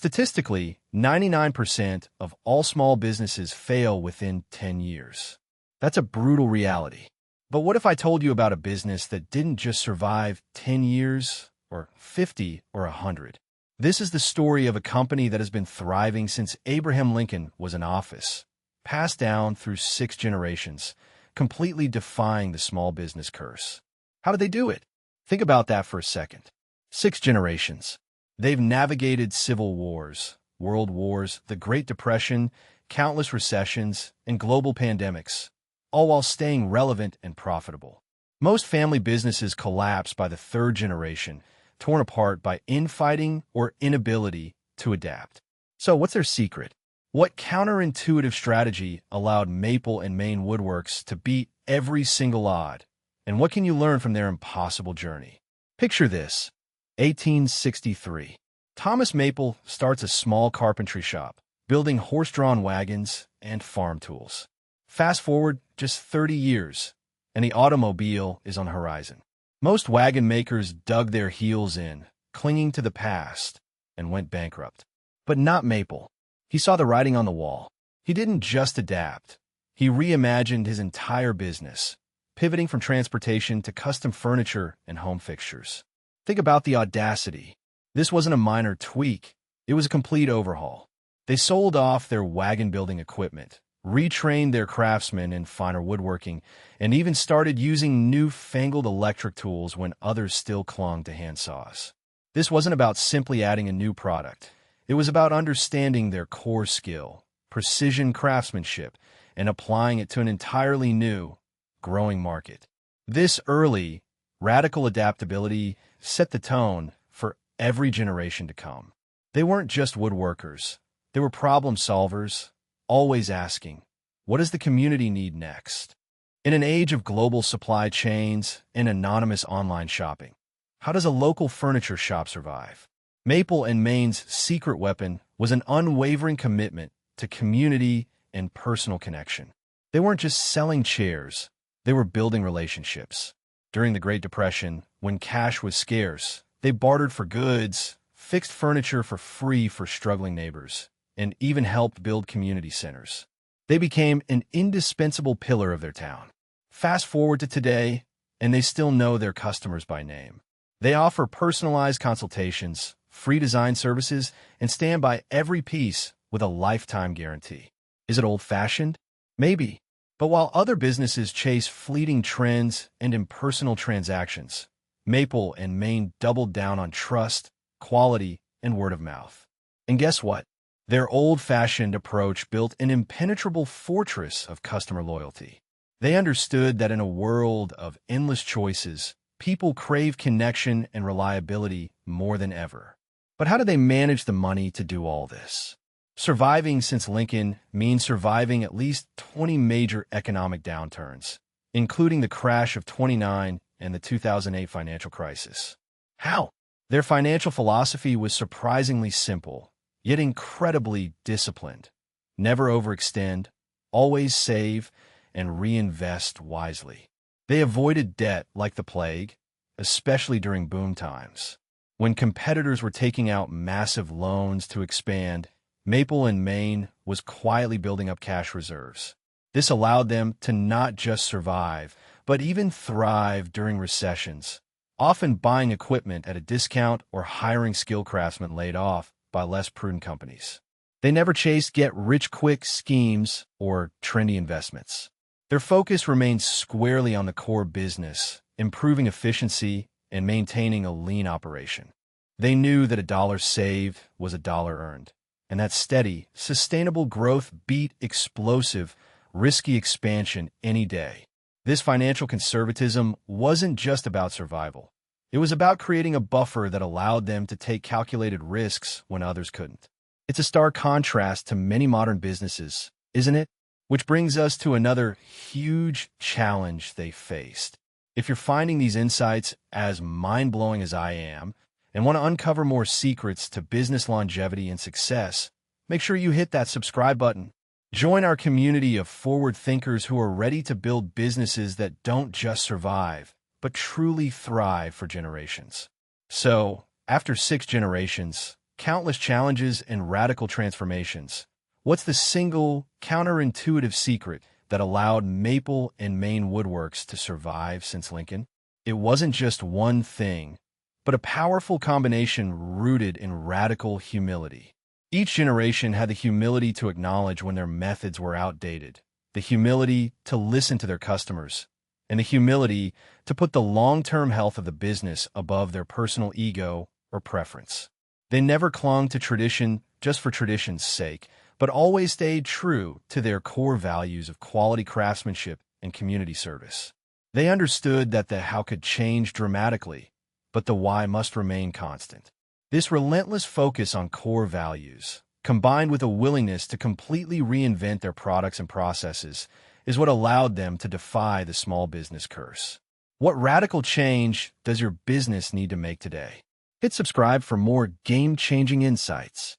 Statistically, 99% of all small businesses fail within 10 years. That's a brutal reality. But what if I told you about a business that didn't just survive 10 years, or 50, or 100? This is the story of a company that has been thriving since Abraham Lincoln was in office, passed down through 6 generations, completely defying the small business curse. How did they do it? Think about that for a second. 6 generations. They've navigated civil wars, world wars, the Great Depression, countless recessions, and global pandemics, all while staying relevant and profitable. Most family businesses collapse by the 3rd generation, torn apart by infighting or inability to adapt. So what's their secret? What counterintuitive strategy allowed Maple and Maine Woodworks to beat every single odd? And what can you learn from their impossible journey? Picture this. 1863. Thomas Maple starts a small carpentry shop, building horse-drawn wagons and farm tools. Fast forward just 30 years, and the automobile is on the horizon. Most wagon makers dug their heels in, clinging to the past, and went bankrupt. But not Maple. He saw the writing on the wall. He didn't just adapt. He reimagined his entire business, pivoting from transportation to custom furniture and home fixtures. Think about the audacity. This wasn't a minor tweak. It was a complete overhaul. They sold off their wagon-building equipment, retrained their craftsmen in finer woodworking, and even started using newfangled electric tools when others still clung to handsaws. This wasn't about simply adding a new product. It was about understanding their core skill, precision craftsmanship, and applying it to an entirely new, growing market. This early, radical adaptability set the tone for every generation to come. They weren't just woodworkers. They were problem solvers, always asking, what does the community need next? In an age of global supply chains and anonymous online shopping, how does a local furniture shop survive? Maple and Maine's secret weapon was an unwavering commitment to community and personal connection. They weren't just selling chairs, they were building relationships. During the Great Depression, when cash was scarce, they bartered for goods, fixed furniture for free for struggling neighbors, and even helped build community centers. They became an indispensable pillar of their town. Fast forward to today, and they still know their customers by name. They offer personalized consultations, free design services, and stand by every piece with a lifetime guarantee. Is it old-fashioned? Maybe. But while other businesses chase fleeting trends and impersonal transactions, Maple and Maine doubled down on trust, quality, and word of mouth. And guess what? Their old-fashioned approach built an impenetrable fortress of customer loyalty. They understood that in a world of endless choices, people crave connection and reliability more than ever. But how do they manage the money to do all this? Surviving since Lincoln means surviving at least 20 major economic downturns, including the crash of '29 and the 2008 financial crisis. How? Their financial philosophy was surprisingly simple, yet incredibly disciplined. Never overextend, always save, and reinvest wisely. They avoided debt like the plague, especially during boom times. When competitors were taking out massive loans to expand, Maple and Maine was quietly building up cash reserves. This allowed them to not just survive, but even thrive during recessions, often buying equipment at a discount or hiring skilled craftsmen laid off by less prudent companies. They never chased get-rich-quick schemes or trendy investments. Their focus remained squarely on the core business, improving efficiency and maintaining a lean operation. They knew that a dollar saved was a dollar earned, and that steady, sustainable growth beat explosive, risky expansion any day. This financial conservatism wasn't just about survival. It was about creating a buffer that allowed them to take calculated risks when others couldn't. It's a stark contrast to many modern businesses, isn't it? Which brings us to another huge challenge they faced. If you're finding these insights as mind-blowing as I am, and want to uncover more secrets to business longevity and success, make sure you hit that subscribe button. Join our community of forward thinkers who are ready to build businesses that don't just survive, but truly thrive for generations. So, after 6 generations, countless challenges and radical transformations. What's the single, counterintuitive secret that allowed Maple and Maine woodworks to survive since Lincoln? It wasn't just one thing, but a powerful combination rooted in radical humility. Each generation had the humility to acknowledge when their methods were outdated, the humility to listen to their customers, and the humility to put the long-term health of the business above their personal ego or preference. They never clung to tradition just for tradition's sake, but always stayed true to their core values of quality craftsmanship and community service. They understood that the how could change dramatically, but the why must remain constant. This relentless focus on core values, combined with a willingness to completely reinvent their products and processes, is what allowed them to defy the small business curse. What radical change does your business need to make today? Hit subscribe for more game-changing insights.